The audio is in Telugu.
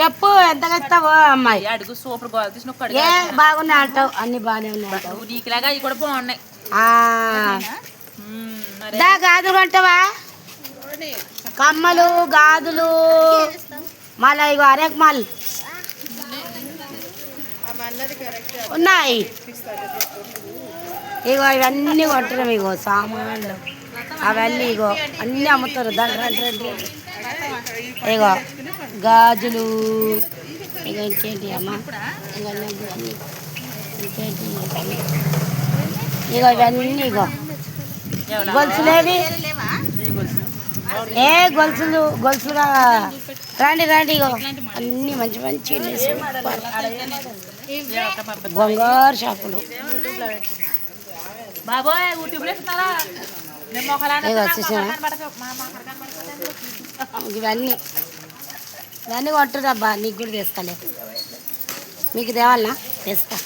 చెప్పు ఎంత ఇస్తావో అమ్మాయి. అడుగు సూపర్ బాగా తీసిన ఏ బాగున్నాయి అంటావు, అన్ని బాగానే ఉన్నాయి అంటావు. నీకులాగా అవి కూడా బాగున్నాయి. గాజులు కొంటావా? కమ్మలు గాజులు మళ్ళీ ఇగో అరేక్ మాల్ ఉన్నాయి. ఇగో ఇవన్నీ కొంటున్నాం. ఇగో సామాన్లు అవన్నీ ఇగో అన్నీ అమ్ముతారు. రండి. ఇగో గాజులు ఇక ఇంకేంటి అమ్మా ఇంకేంటి ఇగో ఇవన్నీ ఇగో గొలుసులేవి ఏ గొలుసులుగా రండి ఇగో అన్నీ మంచి మంచి బంగారు షాపులు. ఇవన్నీ కొంటున్నాబ్బా. నీకు కూడా తెస్తాలే. మీకు తేవాలనా? తెస్తా.